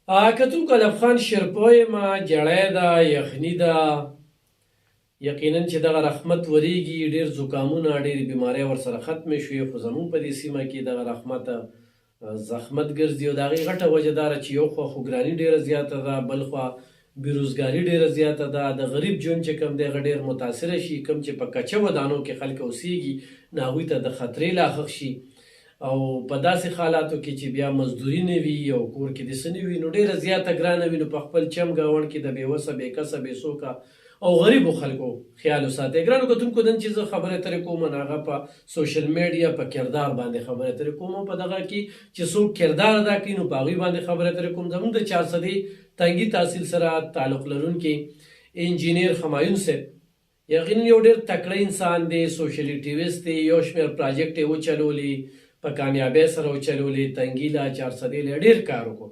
کتو کلب خان شرپوی ما جړی ده یخني ده یقینا چې دغه رحمت وریږي ډېر زکامونه ډېرې بیمارۍ ورسره ختمې شوې خو زموږ په دې سیمه کې دغه رحمت زحمت ګرځي او د هغې غټه وجه داره چې یو خوا خوګراني ډېره زیاته ده بل خوا بېروزګاري ډېره زیاته ده د غریب ژوند چې کوم دی هغه ډېر متاثره شي کوم چې په کچه ودانو کې خلک اوسیږي نو هغوی ته د خطرې لاحق شي او په داسې حالاتو کې چې بیا مزدوري نه وي او کور کې د څه نه وي نو ډېره زیاته ګرانه وي نو په خپل چم ګاونډ کې د بېوسه بېکسه بېڅوکه او غریبو خلکو خیال وساتئ ګرانو کتونکو نن چې زه خبرې اترې کوم نو هغه په سوشل میډیا په کردار باندې خبرې اترې کوم او په دغه کې چې څوک کردار ادا کوي نو په هغوی باندې خبرې اترې کوم زموږ د 400 تنګي تحصیل سره تعلق لرونکي انجینیر همایون صاحب یقینا یو ډېر تکړه انسان دی سوشل اکټیویسټ دی یو شمېر پراجیکټ یې وچلولي په کامیابۍ سره وچلولي تنګي له 400 له ډېر کار وکړو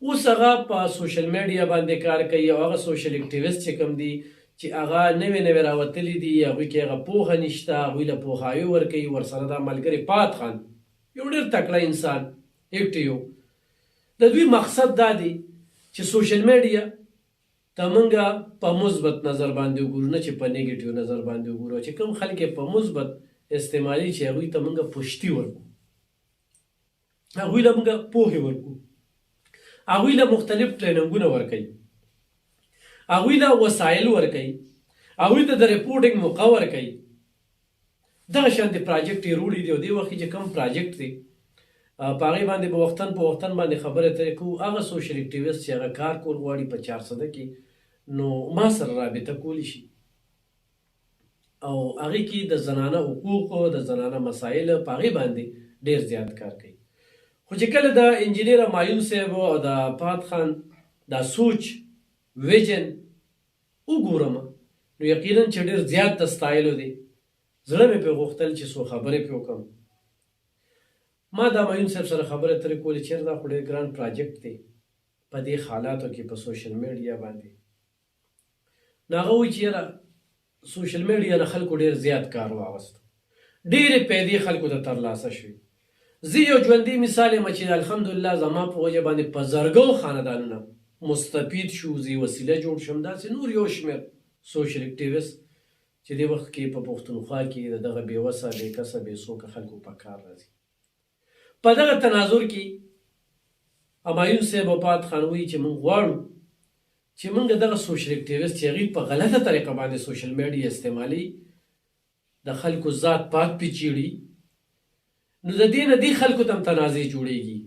اوس هغه په سوشل میډیا باندې کار کوي او هغه سوشل اکټیویسټ چې کوم دی چې هغه نوې نوې راوتلي دي هغوی کې هغه پوهه نشته هغوی له پوهاوي ورکوي ورسره دا ملګری پات خان یو ډېر تکړه انسان اکټیو د دوی مقصد دا دی چې سوشل میډیا ته موږ په مثبت نظر باندې وګورو نه چې په نیګیټیو نظر باندې وګورو چې کوم خلک په مثبت استعمالي چې هغوی ته موږ پشتي ورکو هغوی له موږ پوهې ورکو هغوی له مختلف ټریننګونه ورکوي هغوی له وسایل ورکوي هغوی ته د ریپورټینګ موقع ورکوي دغه شانتې پراجیکټ یې روړي دي او دې وخت کې چې کوم پراجیکټ دی په هغې باندې په وختن باندې خبرې اترې کوو هغه سوشل اکټیویسټ چې هغه کار کول غواړي په 400 کې نو ما سره رابطه کولی شي او هغې کې د زنانه حقوقو د زنانه مسایل په هغې باندې ډېر زیات کار کوي خو چې کله د انجینیر همایون صاحب او د پات خان دا سوچ ویژن وګورم نو یقینا چې ډېر زیات د ستایلو دی زړه مې پرې غوښتل چې څو خبرې پرې وکړم ما د همایون صاحب سره خبرې اترې کولې چېرې دا خو ډېر ګران پراجیکټ دی په دې حالاتو کې په سوشل میډیا باندې نو هغه وایي چې یاره سوشل میډیا نه خلکو ډېر زیات کار واغست ډېرې پیدې خلکو ته ترلاسه شوي زه یو ژوندی مثال یم چې الحمدلله زما په وجه باندې په زرګو خاندانونه مستفید شو زی وسیله جوړ شم داسې نور یو شمېر سوشل اکټیویسټ چې دې وخت کې په پښتونخوا کې د دغه بېوسه بېکسه بېڅوکه خلکو په کار راځي په دغه تناظر کې همایون صاحب او پات خان وایي چې موږ غواړو چې موږ دغه سوشل اکټیویسټ چې هغوی په غلطه طریقه باندې سوشل میډیا استعمالي د خلکو ذات پات پې چیړي نو د دې نه دې خلکو ته هم تنازع جوړېږي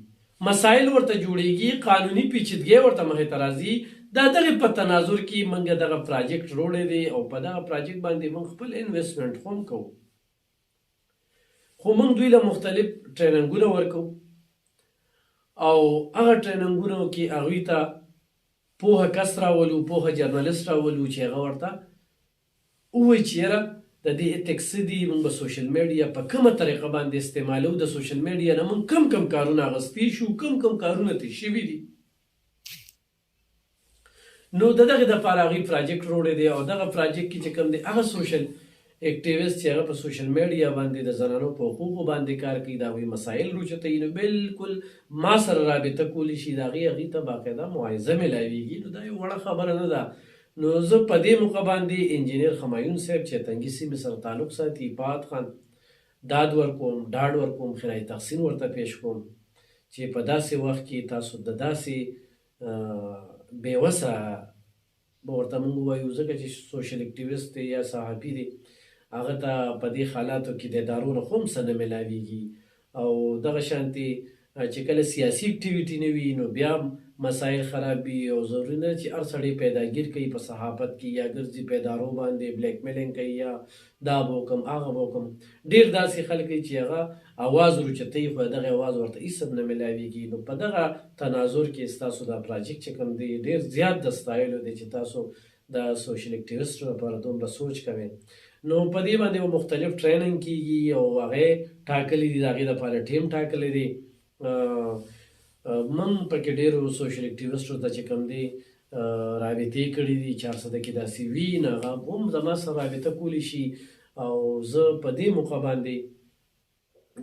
مسایل ورته جوړېږي قانوني پیچیدګۍ ورته مخې ته راځي دا دغې په تناظر کې موږ دغه پراجیکټ روړی دی او په دغه پراجیکټ باندې موږ خپل انویسټمنټ خو هم کوو خو موږ دوی له مختلف ټریننګونه ورکوو او هغه ټریننګونو کې هغوی ته پوهه کس راولو پوهه جرنالست راولو چې هغه ورته ووایي چې یاره د دې ایتکس څه دي موږ به سوشل میډیا په کومه طریقه باندې استعمالو د سوشل میډیا نه موږ کم کارونه اخیستي شو کم کارونه ترې شوي دي نو د دغې دپاره هغوی پراجیکټ روړی دی او دغه پراجیکټ کې چې کوم دی هغه سوشل اکټیویسټ چې هغه په سوشل میډیا باندې د زنانو په حقوقو باندې کار کوي د هغوی مسایل روچتوي نو بالکل ما سره رابطه کولی شي د هغوی ته باقاعده معایزه میلاویږي نو دا یو وړه خبره نه ده نو زه په دې موقع باندې انجینیر همایون صاحب چې تنګي سیمې سره تعلق ساتي پات خان ډاډ ورکوم خیرای تحسین ورته پیش کوم چې په داسې وخت کې تاسو د داسې بېوسه به ورته موږ ووایو ځکه چې سوشل اکټیویسټ دی یا صحافي دی هغه ته په دې حالاتو کې د ادارو نه خو هم څه نه میلاویږي او دغه شانتې چې کله سیاسي اکټیویټي نه وي نو بیا مسایل خراب وي او ضروري نه چې هر سړی پیداګیر کوي په صحافت کې یا ګرځي په ادارو باندې بلیک میلینګ کوي یا دا به وکړم هغه به وکړم ډېر داسې خلک دي چې هغه اواز روچتوي خو دغه اواز ورته هېڅ هم نه میلاویږي نو په دغه تناظر کې ستاسو دا پراجیکټ چې کوم دی ډېر زیات د ستایلو دی چې تاسو د سوشل اکټیویسټو لپاره دومره سوچ کوئ نو په دې باندې به مختلف ټریننګ کیږي او هغې ټاکلي دي د هغې دپاره ټیم ټاکلی دی من پکې ډېرو سوشل اکټیویسټو ته چې کوم دی رابطې کړي دي 400 کې داسې وي نو هغه هم زما سره رابطه کولی شي او زه په دې موقع باندې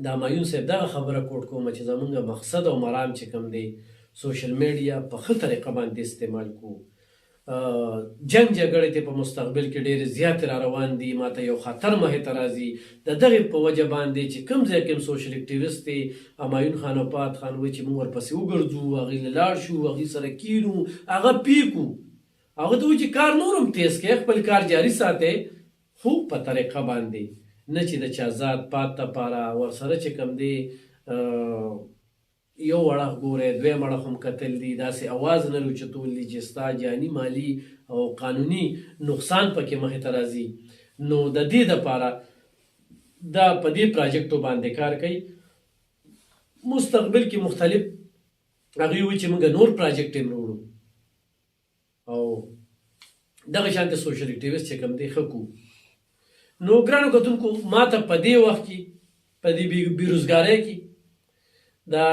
د همایون صاحب دغه خبره کوټ کوم چې زمونږ مقصد او مرام چې کوم دی سوشل میډیا په ښه طریقه باندې استعمال کو. جنگ جګړې ته په مستقبل کې ډېرې زیاتې را روان دي. ماته یو خطر مخې ته راځي د دغې په وجه باندې چې کوم ځای کې سوشل اکټیویسټ دی همایون خان او فهد خان وایي چې موږ ورپسې وګرځو، هغې له لاړ شو، هغې سره کینو، هغه پیکو. هغه ته وایي چې کار نور هم تیز کړئ، خپل کار جاري ساتئ، خو په طریقه باندې نه چې د چا ذات پات دپاره ورسره چې کوم دی یو اړخ ګورئ، دویم اړخ هم کتل دي، داسې اواز نه راوچتول دي چې ستا جاني مالي او قانوني نقصان پکې مخې ته راځي. نو د دې دپاره دا په دې پراجیکټو باندې کار کوي. مستقبل کې مختلف هغوی وایي چې موږ نور پراجیکټ هم راوړو او دغه شانته سوشل اکټیویسټ چې کوم دی ښه کو. نو ګرانو کتونکو ما ته په دې وخت کې په دې بېروزګارۍ کې دا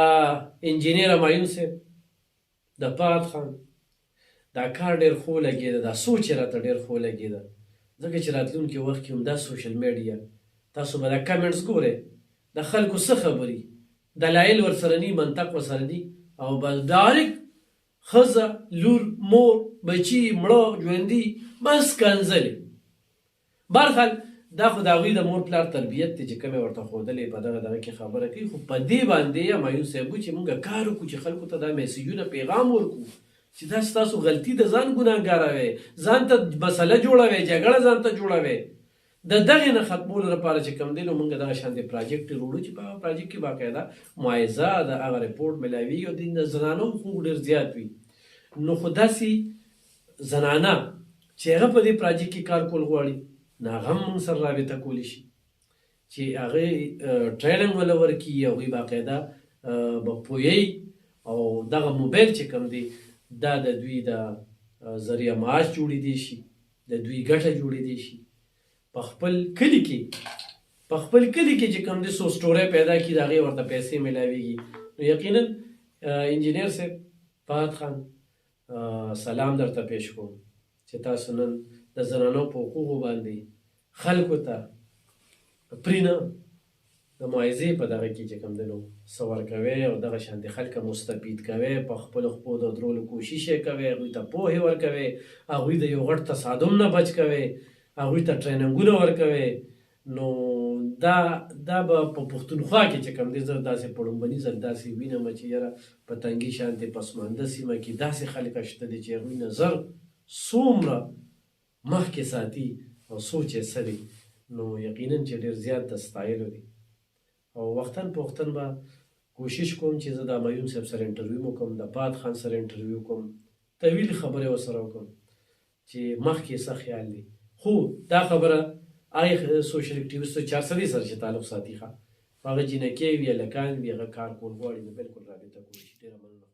انجینیر همایون صاحب د فهد خان دا کار ډېر ښه ولګېده، دا سوچ یې راته ډېر ښه ولګېده، ځکه چې راتلونکي وخت کې هم دا سوشل میډیا تاسو به دا کمنټس ګورئ، د خلکو څه خبرې دلایل ورسره ني، منطق ورسره ني، او بس ډایرکټ ښځه، لور، مور، بچي، مړه، ژوندي، بس کنځلې. برحال دا خو د هغوی د مور پلار تربیت دی چې کوم یې ورته ښودلې په دغه کې خبره کوي. خو په دې باندې همایون صاحب چې موږ کار وکړو چې خلکو ته دا میسیجونه پیغام ورکړو چې دا ستاسو غلطي ده، ځان ګناهګاروئ، ځان ته مسله جوړوئ، جګړه ځان ته جوړوئ. د دغې نه ختمولو لپاره چې کوم دی نو موږ دغه شانې پراجیکټ وروړو چې په هغه پراجیکټ کې باقاعده معایزه د هغه رپورټ میلاویږي او د زنانو حقوق ډېر زیات وي. نو خو داسې زنانه چې هغه په دې پراجیکټ کې کار کول غواړي نو هغه هم موږ سره رابطه کولی شي چې هغې ټریننګ وله ورکړي، هغوی باقاعده به پوهیږي او دغه موبایل چې کوم دی دا د دوی د ذریعه معاش جوړېدی شي، د دوی ګټه جوړېدی شي. په خپل کلي کې چې کوم دی څو سټورۍ پیدا کړي د هغې ورته پیسې میلاویږي. نو یقینا انجینیر صاحب فهد خان سلام درته پیش کوم چې تاسو نن د زنانو په حقوقو باندې خلکو ته پرېنه د معایزې په دغه کې چې کوم دی نو څه ورکوئ او دغه شانتې خلک مستفید کوئ، په خپلو خپو د درولو کوشش یې کوئ، هغوی ته پوهې ورکوئ، هغوی د یو غټ تصادم نه بچ کوئ، هغوی ته ټریننګونه ورکوئ. نو دا به په پښتونخوا کې چې کوم دی زه داسې په لومبني ځل داسې وینم چې یاره په تنګي شانتې پسمانده سیمه کې داسې خلک شته دي چې هغوی نظر څومره مخکې ساتي او سوچ یې څه دی. نو یقینا چې ډېر زیات د ستایلو دی او وختاً په وختاً به کوشش کوم چې زه د همایون صاحب سره انټرویو وکړم، د فهد خان سره انټرویو کوم، طویل خبرې ورسره وکړم چې مخکې څه خیال دی. خو دا خبره هغې سوشل اکټیویسټو چارسدي سره چې تعلق ساتي، ښه هغه جینکۍ وي، هلکان وي، هغه کار کول غواړي نو بلکل رابطه کولی شي. ډېره مننه.